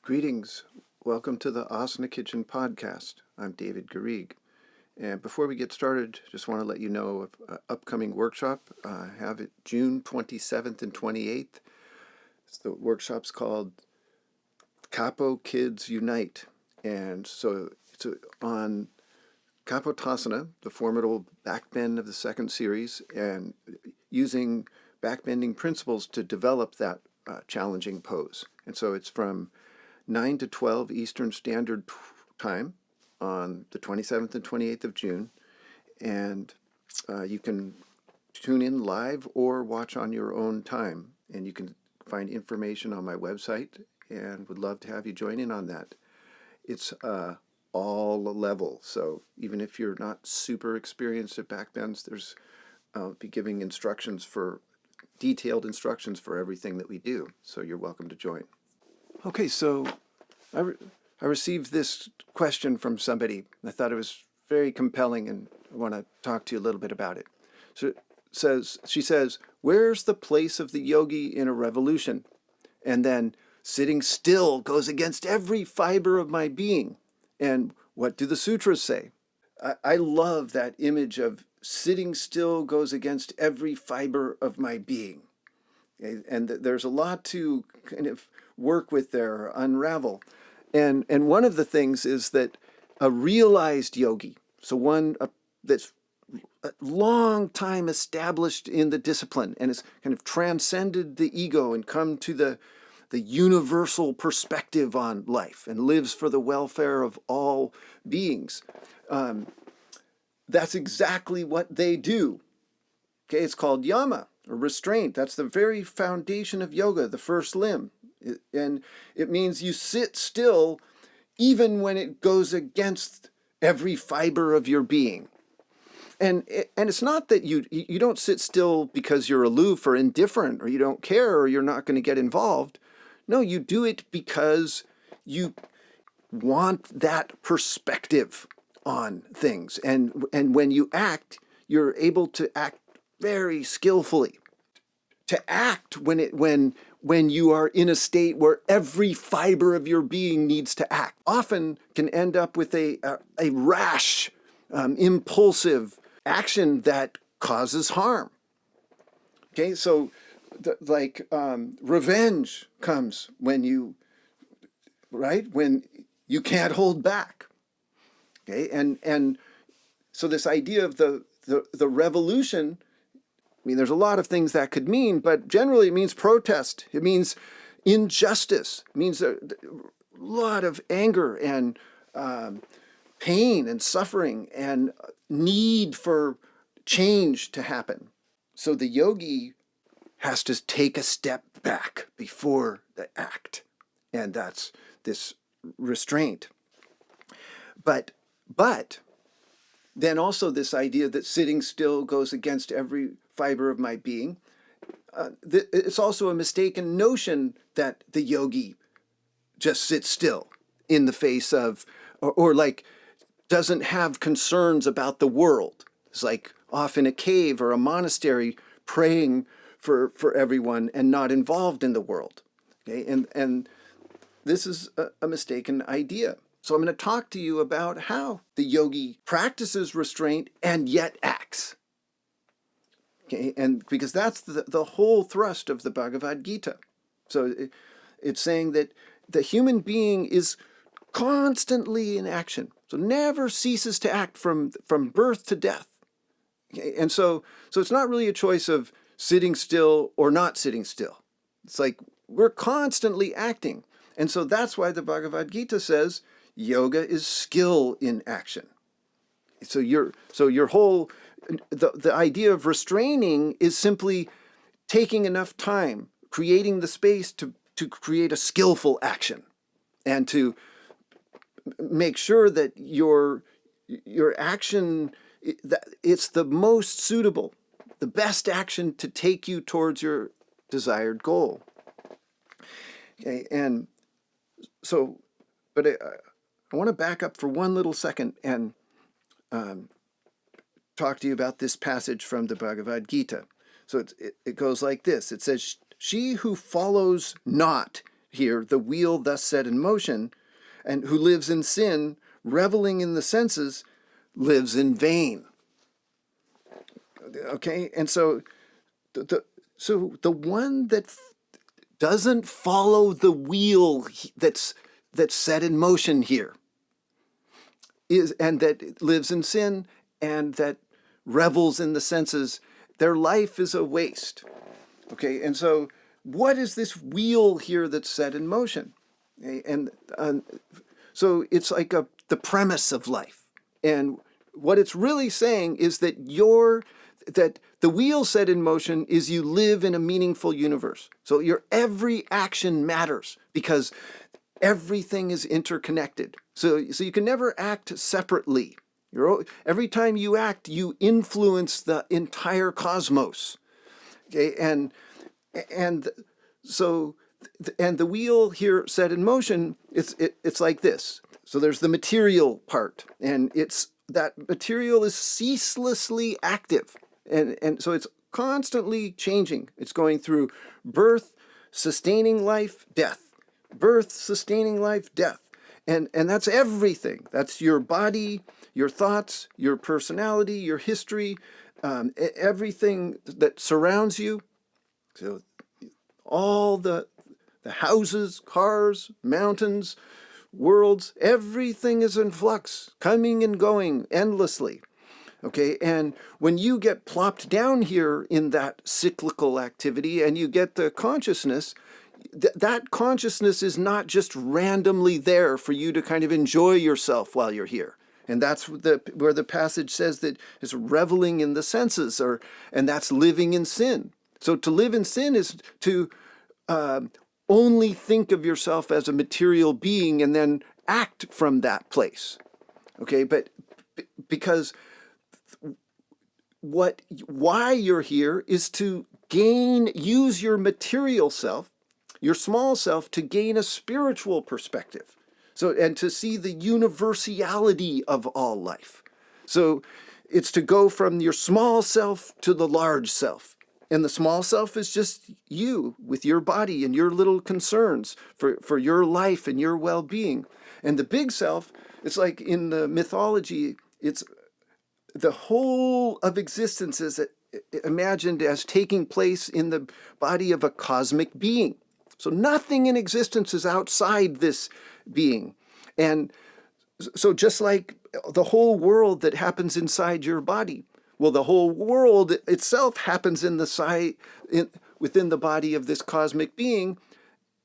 Greetings. Welcome to the Asana Kitchen podcast. I'm David Garrigues. And before we get started, just want to let you know of an upcoming workshop. I have it June 27th and 28th. The workshop's called Capo Kids Unite. And so it's on Kapotasana, the formidable backbend of the second series, and using backbending principles to develop that challenging pose. And so it's from 9 to 12 Eastern Standard Time on the 27th and 28th of June. And you can tune in live or watch on your own time. And you can find information on my website and would love to have you join in on that. It's all level. So even if you're not super experienced at backbends, I'll be giving detailed instructions for everything that we do. So you're welcome to join. Okay, so I received this question from somebody. I thought it was very compelling, and I want to talk to you a little bit about it. So she says, where's the place of the yogi in a revolution? And then, sitting still goes against every fiber of my being. And what do the sutras say? I love that image of sitting still goes against every fiber of my being. And there's a lot to kind of work with there, unravel. And one of the things is that a realized yogi, so one that's a long time established in the discipline and has kind of transcended the ego and come to the universal perspective on life and lives for the welfare of all beings. That's exactly what they do. Okay, it's called yama, or restraint. That's the very foundation of yoga, the first limb. And it means you sit still even when it goes against every fiber of your being. And it's not that you don't sit still because you're aloof or indifferent or you don't care or you're not going to get involved. No, you do it because you want that perspective on things. And when you act, you're able to act very skillfully. To act when you are in a state where every fiber of your being needs to act, often can end up with a rash, impulsive action that causes harm. Okay, so revenge comes when you can't hold back. Okay, and so this idea of the revolution, I mean, there's a lot of things that could mean, but generally it means protest. It means injustice. It means a lot of anger and pain and suffering and need for change to happen. So the yogi has to take a step back before the act. And that's this restraint. But then also this idea that sitting still goes against every fiber of my being. It's also a mistaken notion that the yogi just sits still in the face of, or like doesn't have concerns about the world. It's like off in a cave or a monastery praying for everyone and not involved in the world. Okay, and this is a mistaken idea. So I'm going to talk to you about how the yogi practices restraint and yet acts. Okay, and because that's the whole thrust of the Bhagavad Gita. So it's saying that the human being is constantly in action, so never ceases to act from birth to death. Okay, and so it's not really a choice of sitting still or not sitting still. It's like we're constantly acting. And so that's why the Bhagavad Gita says yoga is skill in action. So your whole the idea of restraining is simply taking enough time, creating the space to create a skillful action, and to make sure that your action, that it's the most suitable, the best action to take you towards your desired goal. Okay, and so, but I want to back up for one little second and talk to you about this passage from the Bhagavad Gita. So it goes like this. It says, "She who follows not here, the wheel thus set in motion, and who lives in sin, reveling in the senses, lives in vain. Okay, and so the one that doesn't follow the wheel that's set in motion here is, and that lives in sin and that revels in the senses, their life is a waste. Okay, and so what is this wheel here that's set in motion? Okay, and so it's like the premise of life. And what it's really saying is that that the wheel set in motion is you live in a meaningful universe. So your every action matters because everything is interconnected. So you can never act separately. Every time you act, you influence the entire cosmos. Okay, and so the wheel here set in motion, it's like this. So there's the material part, and that material is ceaselessly active, and so it's constantly changing. It's going through birth, sustaining life, death, birth, sustaining life, death, and that's everything. That's your body, your thoughts, your personality, your history, everything that surrounds you. So all the houses, cars, mountains, worlds, everything is in flux, coming and going endlessly. Okay, and when you get plopped down here in that cyclical activity and you get the consciousness, that consciousness is not just randomly there for you to kind of enjoy yourself while you're here. And that's where the passage says that is reveling in the senses, and that's living in sin. So to live in sin is to only think of yourself as a material being and then act from that place. Okay, but because why you're here is to use your material self, your small self, to gain a spiritual perspective. So, and to see the universality of all life. So it's to go from your small self to the large self. And the small self is just you with your body and your little concerns for your life and your well-being. And the big self, it's like in the mythology, it's the whole of existence is imagined as taking place in the body of a cosmic being. So nothing in existence is outside this being. And so just like the whole world that happens inside your body, well, the whole world itself happens within the body of this cosmic being,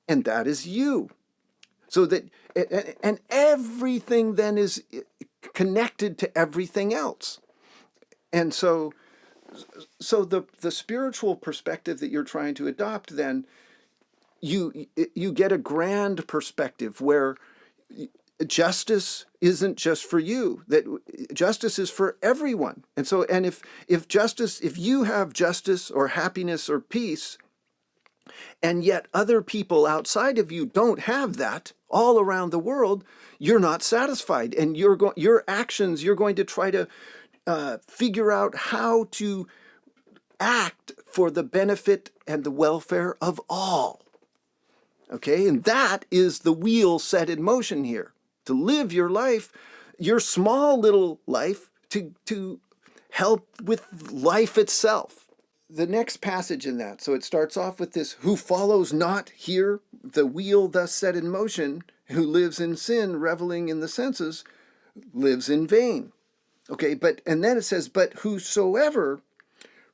and that is you. So that, and everything then is connected to everything else. And so the spiritual perspective that you're trying to adopt, then you get a grand perspective where justice isn't just for you, that justice is for everyone. And so, and if you have justice or happiness or peace, and yet other people outside of you don't have that all around the world, you're not satisfied. And your actions, you're going to try to figure out how to act for the benefit and the welfare of all. Okay, and that is the wheel set in motion here. To live your life, your small little life, to help with life itself. The next passage in that, so it starts off with this, who follows not here, the wheel thus set in motion, who lives in sin, reveling in the senses, lives in vain. Okay, and then it says, but whosoever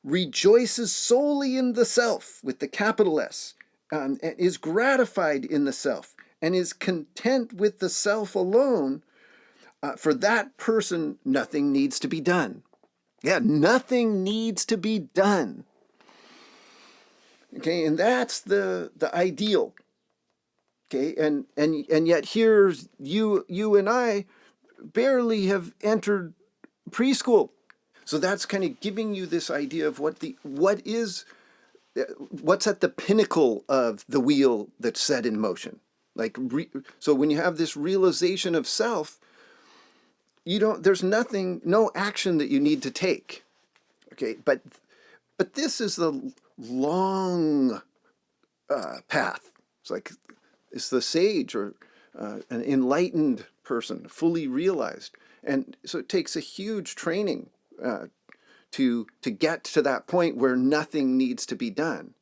rejoices solely in the self, with the capital S, and is gratified in the self, and is content with the self alone, for that person, nothing needs to be done. Yeah, nothing needs to be done. Okay, and that's the ideal. Okay, and yet here's you and I barely have entered preschool. So that's kind of giving you this idea of what's at the pinnacle of the wheel that's set in motion. So when you have this realization of self, there's no action that you need to take. Okay, but this is the long path. It's like is the sage or an enlightened person, fully realized. And so it takes a huge training to get to that point where nothing needs to be done.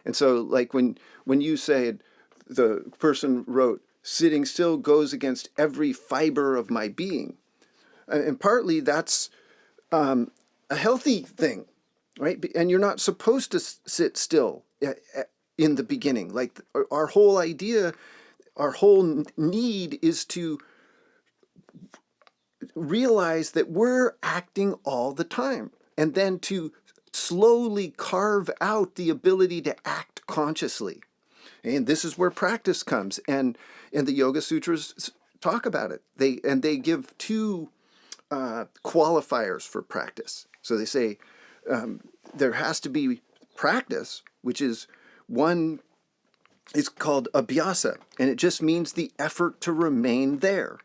And so, like when you said, the person wrote, "Sitting still goes against every fiber of my being," and partly that's a healthy thing, right? And you're not supposed to sit still in the beginning. Like our whole idea, our whole need is to realize that we're acting all the time, and then to slowly carve out the ability to act consciously. And this is where practice comes. And the Yoga Sutras talk about it. They give two qualifiers for practice. So they say there has to be practice, which is one is called abhyasa, and it just means the effort to remain there,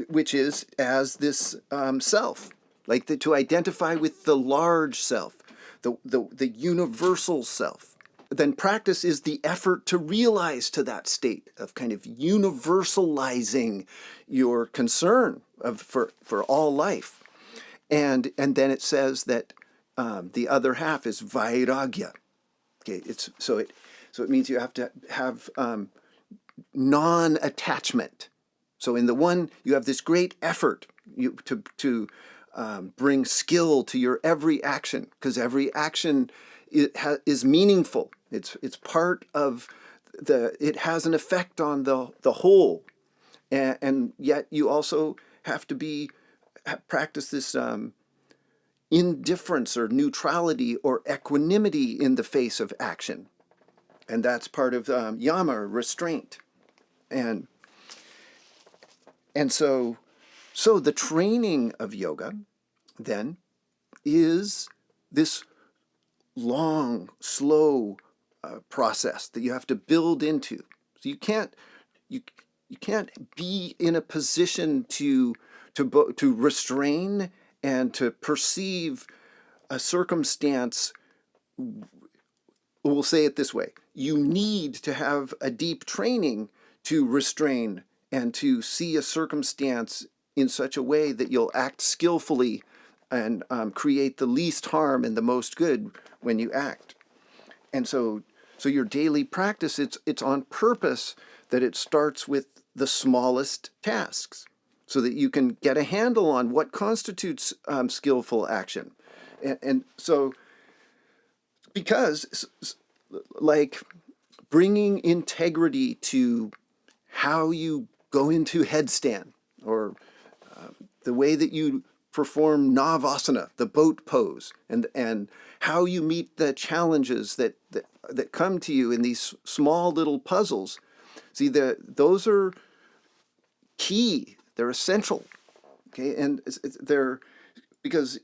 which is as this self, like to identify with the large self, the universal self. Then practice is the effort to realize to that state of kind of universalizing your concern for all life. And then it says that the other half is vairagya. Okay, so it means you have to have non-attachment. So in the one, you have this great effort to bring skill to your every action, because every action is meaningful. It's part of it has an effect on the whole, and yet you also have to practice this indifference or neutrality or equanimity in the face of action, and that's part of yama, or restraint, and so the training of yoga then is this long, slow process that you have to build into. So you can't be in a position to restrain and to perceive a circumstance. We'll say it this way: you need to have a deep training to restrain and to see a circumstance in such a way that you'll act skillfully and create the least harm and the most good when you act. And so your daily practice, it's on purpose that it starts with the smallest tasks, so that you can get a handle on what constitutes skillful action. And so, because like bringing integrity to how you go into headstand, or the way that you perform navasana, the boat pose, and how you meet the challenges that come to you in these small little puzzles. See, those are key. They're essential. Okay, and they're because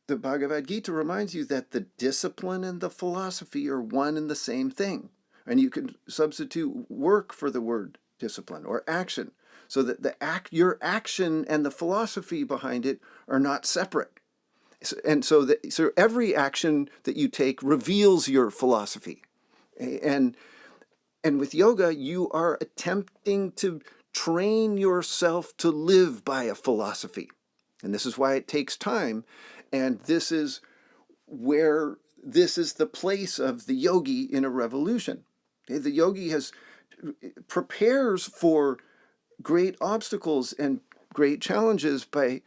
the Bhagavad Gita reminds you that the discipline and the philosophy are one and the same thing, and you can substitute work for the word discipline or action, so that your action and the philosophy behind it are not separate. And so every action that you take reveals your philosophy. And with yoga, you are attempting to train yourself to live by a philosophy. And this is why it takes time. And this is the place of the yogi in a revolution. Okay? The yogi prepares for great obstacles and great challenges by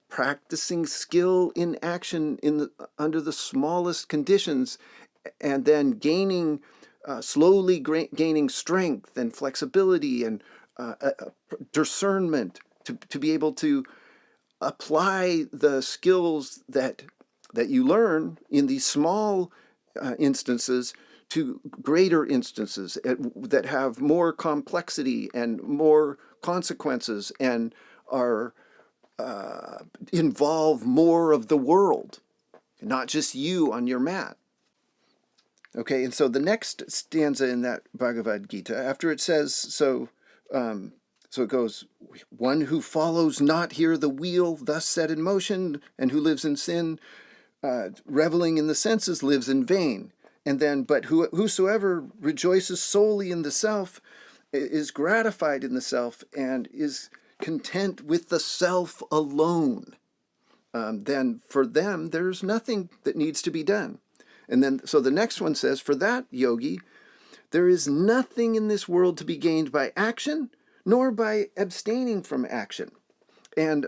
practicing skill in action under the smallest conditions, and then slowly gaining strength and flexibility and discernment to be able to apply the skills that you learn in these small instances to greater instances that have more complexity and more consequences and involve more of the world, not just you on your mat. Okay, and so the next stanza in that Bhagavad Gita, after it says, so it goes, one who follows not here the wheel thus set in motion, and who lives in sin, reveling in the senses, lives in vain. And then, but whosoever rejoices solely in the self is gratified in the self and is content with the self alone. Then for them, there's nothing that needs to be done. And then, so the next one says, for that yogi, there is nothing in this world to be gained by action, nor by abstaining from action. And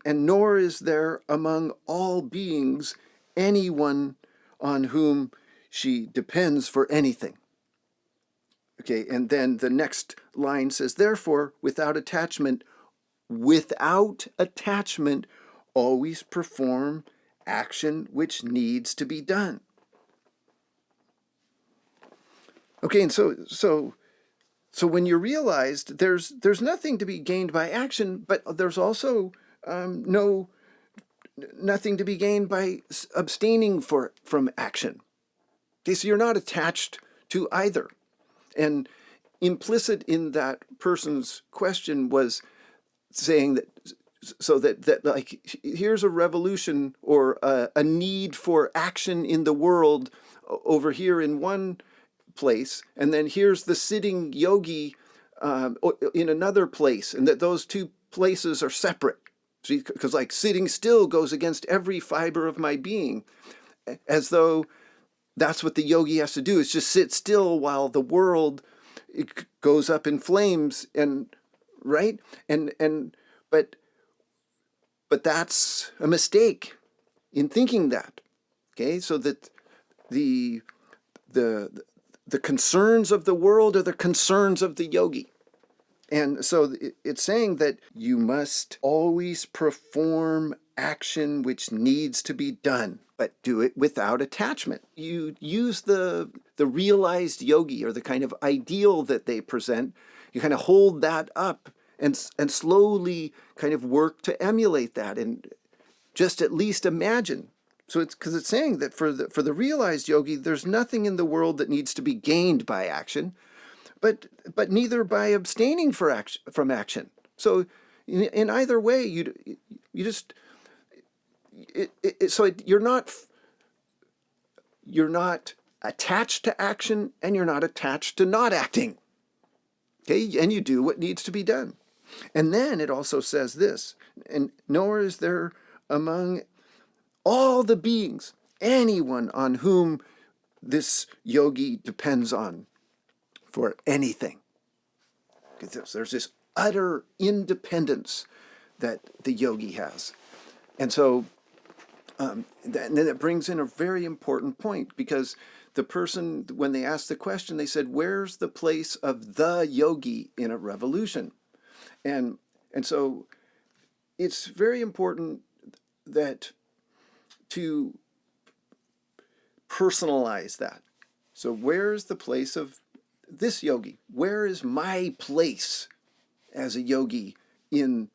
nor is there among all beings anyone on whom she depends for anything. Okay, and then the next line says, therefore, without attachment, always perform action which needs to be done. Okay, and so when you realized there's nothing to be gained by action, but there's also nothing to be gained by abstaining from action. Okay, so you're not attached to either. And implicit in that person's question was saying that, so that like, here's a revolution or a need for action in the world over here in one place, and then here's the sitting yogi in another place, and that those two places are separate. Because like sitting still goes against every fiber of my being, as though that's what the yogi has to do, is just sit still while the world goes up in flames, and right? But that's a mistake in thinking that. Okay, so that the concerns of the world are the concerns of the yogi. And so it's saying that you must always perform action which needs to be done, but do it without attachment. You use the realized yogi, or the kind of ideal that they present, you kind of hold that up and slowly kind of work to emulate that, and just at least imagine. So it's because it's saying that for the realized yogi, there's nothing in the world that needs to be gained by action, but neither by abstaining from action. So in either way, you just you're not attached to action, and you're not attached to not acting. Okay, and you do what needs to be done. And then it also says this, and nor is there among all the beings anyone on whom this yogi depends on for anything. Because there's this utter independence that the yogi has. And so and then it brings in a very important point, because the person, when they asked the question, they said, where's the place of the yogi in a revolution? And so it's very important that to personalize that. So where's the place of this yogi? Where is my place as a yogi in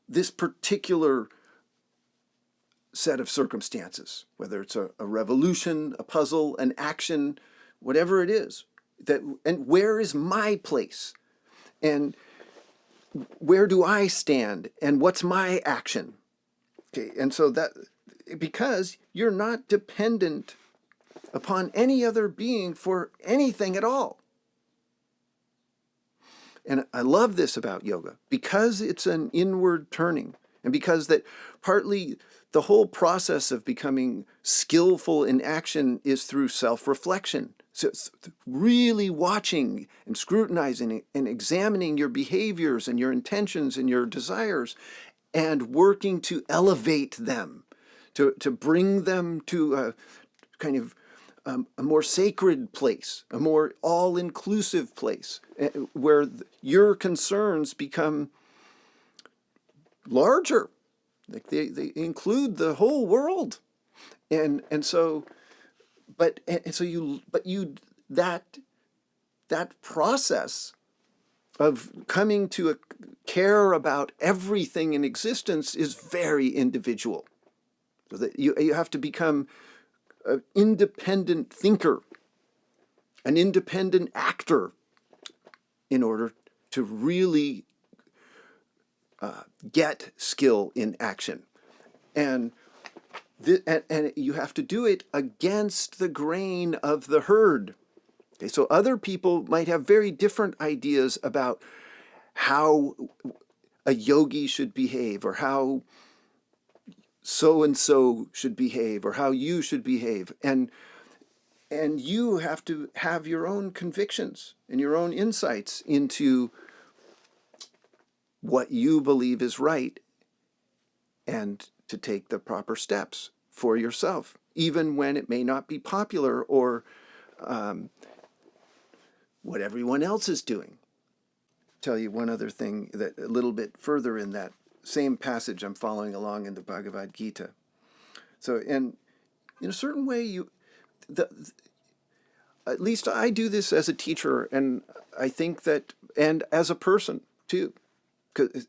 this particular set of circumstances, whether it's a revolution, a puzzle, an action, whatever it is, and where is my place? And where do I stand? And what's my action? Okay, and so that, because you're not dependent upon any other being for anything at all. And I love this about yoga, because it's an inward turning, and because that partly the whole process of becoming skillful in action is through self-reflection. So it's really watching and scrutinizing and examining your behaviors and your intentions and your desires, and working to elevate them, to bring them to a kind of a more sacred place, a more all-inclusive place, where your concerns become larger. Like they include the whole world. And so that process of coming to a care about everything in existence is very individual. So that you have to become an independent thinker, an independent actor, in order to really get skill in action. And And you have to do it against the grain of the herd. Okay, so other people might have very different ideas about how a yogi should behave, or how so and so should behave, or how you should behave, and you have to have your own convictions and your own insights into what you believe is right, and to take the proper steps for yourself, even when it may not be popular or what everyone else is doing. Tell you one other thing, that a little bit further in that same passage I'm following along in the Bhagavad Gita. So, and in a certain way, at least I do this as a teacher, and I think that, and as a person too, because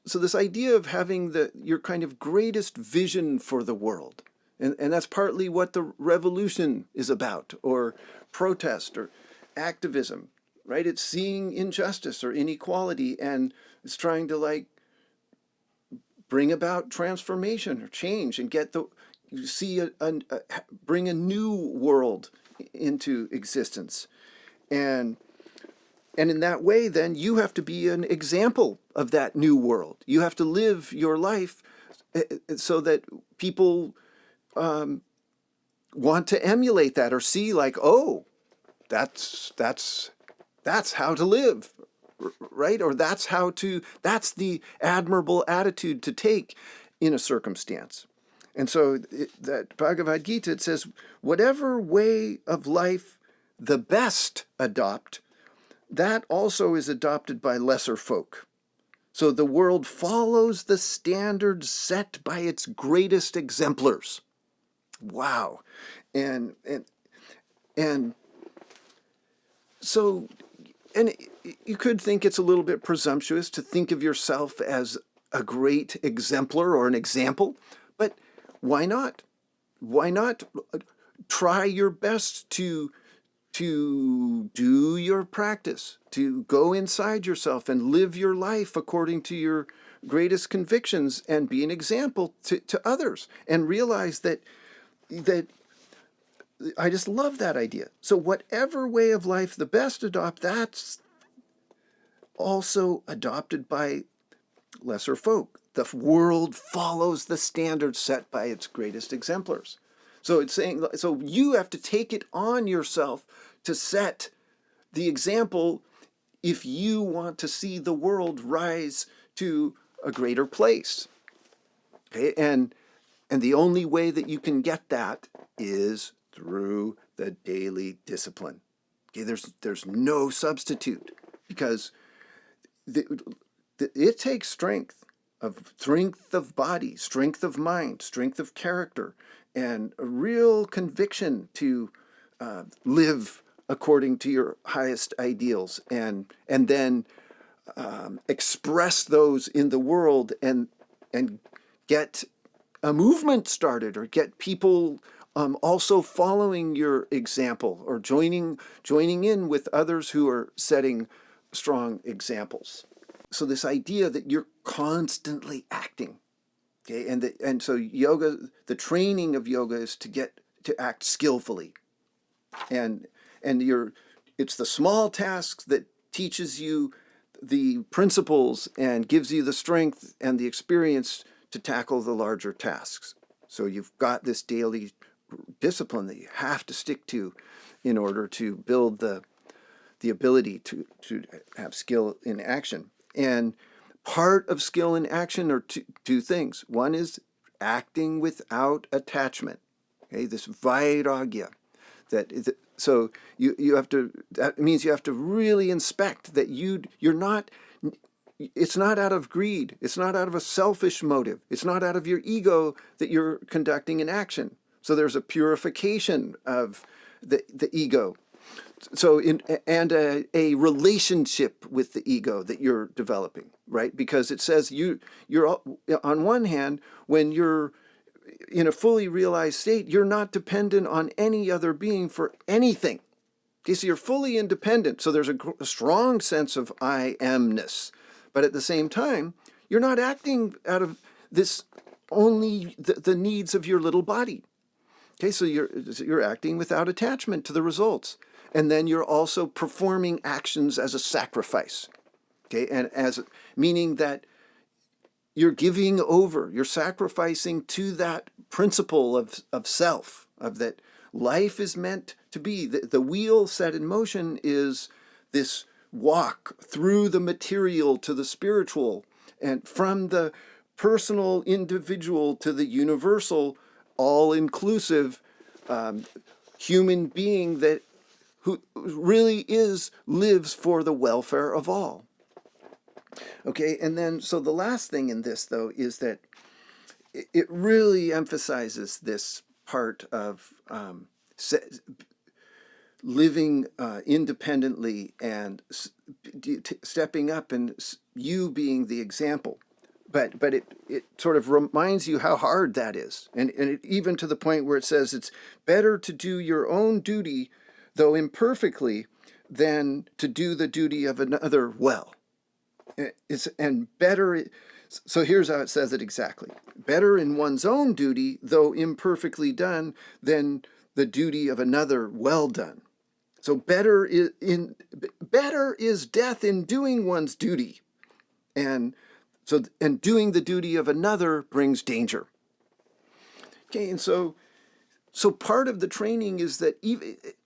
so this idea of having your kind of greatest vision for the world, and that's partly what the revolution is about, or protest, or activism, right? It's seeing injustice or inequality, and it's trying to bring about transformation or change, and bring a new world into existence. And in that way, then, you have to be an example of that new world. You have to live your life so that people want to emulate that, or see oh, that's how to live, right? Or that's the admirable attitude to take in a circumstance. And so that Bhagavad Gita, it says, whatever way of life the best adopt, that also is adopted by lesser folk. So the world follows the standards set by its greatest exemplars. Wow. And so, and you could think it's a little bit presumptuous to think of yourself as a great exemplar or an example, but why not? Why not try your best to do your practice, to go inside yourself and live your life according to your greatest convictions, and be an example to others, and realize that I just love that idea. So whatever way of life the best adopt, that's also adopted by lesser folk. The world follows the standards set by its greatest exemplars. So it's saying, so you have to take it on yourself to set the example if you want to see the world rise to a greater place. Okay, and the only way that you can get that is through the daily discipline. Okay, there's no substitute, because it takes strength of body, strength of mind, strength of character, and a real conviction to live according to your highest ideals, and then express those in the world, and get a movement started, or get people also following your example, or joining in with others who are setting strong examples. So this idea that you're constantly acting, okay, and so yoga, the training of yoga is to act skillfully, and it's the small tasks that teaches you the principles and gives you the strength and the experience to tackle the larger tasks. So you've got this daily discipline that you have to stick to in order to build the ability to have skill in action. And part of skill in action are two things. One is acting without attachment. Okay, this vairagya. So you have to. That means you have to really inspect that you're not. It's not out of greed. It's not out of a selfish motive. It's not out of your ego that you're conducting an action. So there's a purification of the ego. So a relationship with the ego that you're developing, right? Because it says you're on one hand, when you're in a fully realized state, you're not dependent on any other being for anything. Okay, so you're fully independent. So there's a strong sense of I amness. But at the same time, you're not acting out of this only the needs of your little body. Okay, so you're acting without attachment to the results. And then you're also performing actions as a sacrifice. Okay, and as meaning that you're giving over, you're sacrificing to that principle of self, of that life is meant to be. The wheel set in motion is this walk through the material to the spiritual, and from the personal individual to the universal, all-inclusive human being that who really lives for the welfare of all. Okay, and then so the last thing in this, though, is that it really emphasizes this part of living independently and stepping up and you being the example. But it sort of reminds you how hard that is. And even to the point where it says it's better to do your own duty, though imperfectly, than to do the duty of another well. So here's how it says it exactly. Better in one's own duty, though imperfectly done, than the duty of another well done. So better is death in doing one's duty. And doing the duty of another brings danger. Okay, and so part of the training is that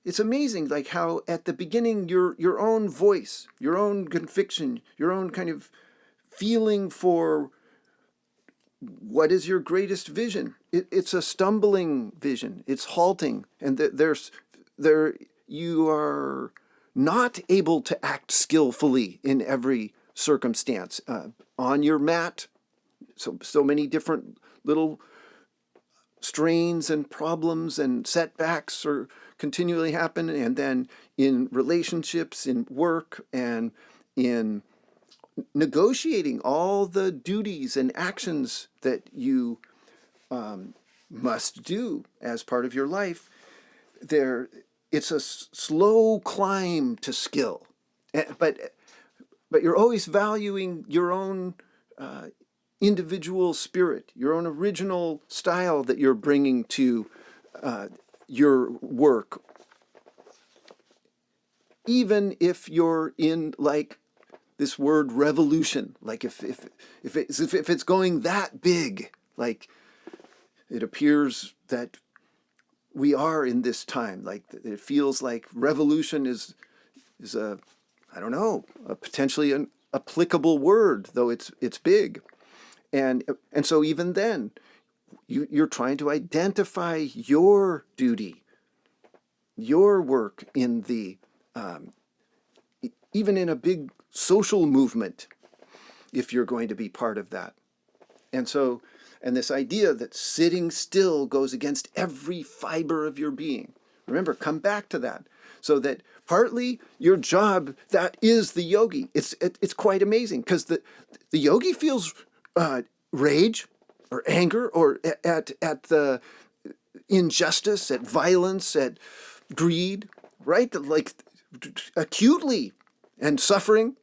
it's amazing, like how at the beginning your own voice, your own conviction, your own kind of feeling for what is your greatest vision. It's a stumbling vision. It's halting, and you are not able to act skillfully in every circumstance. On your mat, so many different little strains and problems and setbacks are continually happen, and then in relationships, in work, and in negotiating all the duties and actions that you must do as part of your life, it's a slow climb to skill, but you're always valuing your own individual spirit, your own original style that you're bringing to your work, even if you're in like this word revolution, like if it's going that big, like it appears that we are in this time, like it feels like revolution is a, I don't know, a potentially an applicable word, though it's big. And so even then, you're trying to identify your duty, your work in the, even in a big social movement, if you're going to be part of that. And this idea that sitting still goes against every fiber of your being. Remember, come back to that. So that partly your job, that is the yogi. It's quite amazing, because the yogi feels rage or anger or at the injustice, at violence, at greed, right? Like acutely, and suffering,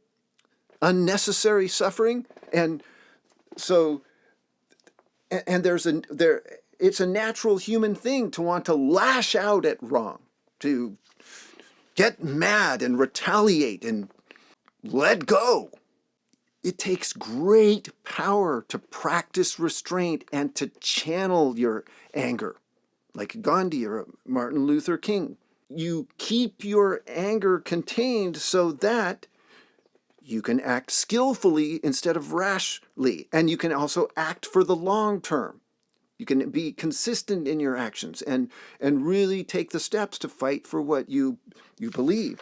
unnecessary suffering, and so it's a natural human thing to want to lash out at wrong, to get mad and retaliate and let go. It takes great power to practice restraint and to channel your anger, like Gandhi or Martin Luther King. You keep your anger contained so that you can act skillfully instead of rashly, and you can also act for the long term. You can be consistent in your actions and really take the steps to fight for what you believe.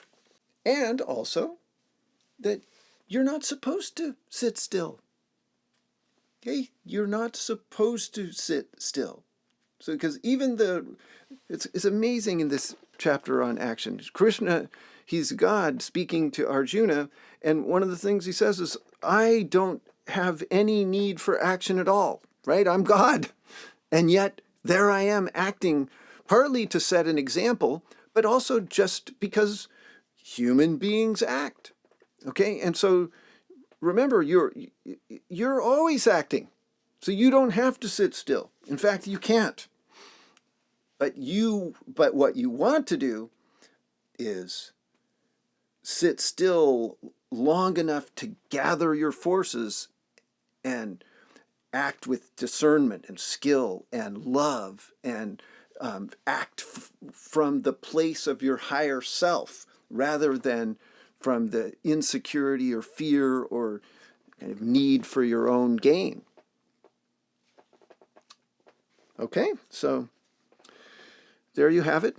And also that you're not supposed to sit still. Okay? You're not supposed to sit still. So, because even it's amazing in this chapter on action. Krishna, he's God speaking to Arjuna, and one of the things he says is, I don't have any need for action at all, right? I'm God. And yet there I am acting, partly to set an example, but also just because human beings act. Okay? And so remember, you're always acting. So you don't have to sit still. In fact, you can't. But what you want to do is sit still long enough to gather your forces and act with discernment and skill and love and act from the place of your higher self rather than from the insecurity or fear or kind of need for your own gain. Okay, so there you have it.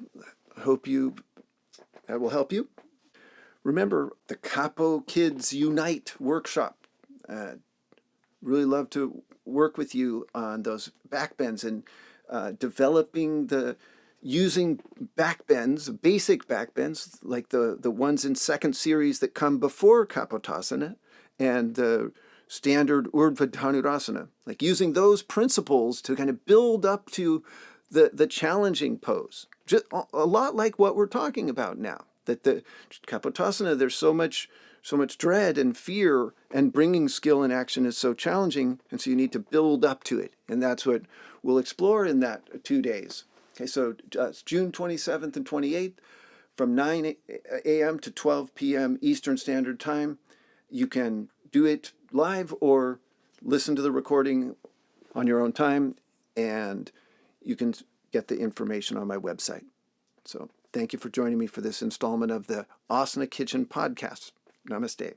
I hope that will help you. Remember the Capo Kids Unite workshop. Really love to work with you on those backbends and using backbends, basic backbends, like the ones in second series that come before Kapotasana and the standard Urdhva Dhanurasana, like using those principles to kind of build up to the challenging pose. Just a lot like what we're talking about now. That the Kapotasana, there's so much dread and fear, and bringing skill and action is so challenging, and so you need to build up to it. And that's what we'll explore in that 2 days. Okay, so it's June 27th and 28th from 9 a.m. to 12 p.m. Eastern Standard Time. You can do it live or listen to the recording on your own time, and you can get the information on my website. So thank you for joining me for this installment of the Asana Kitchen podcast. Namaste.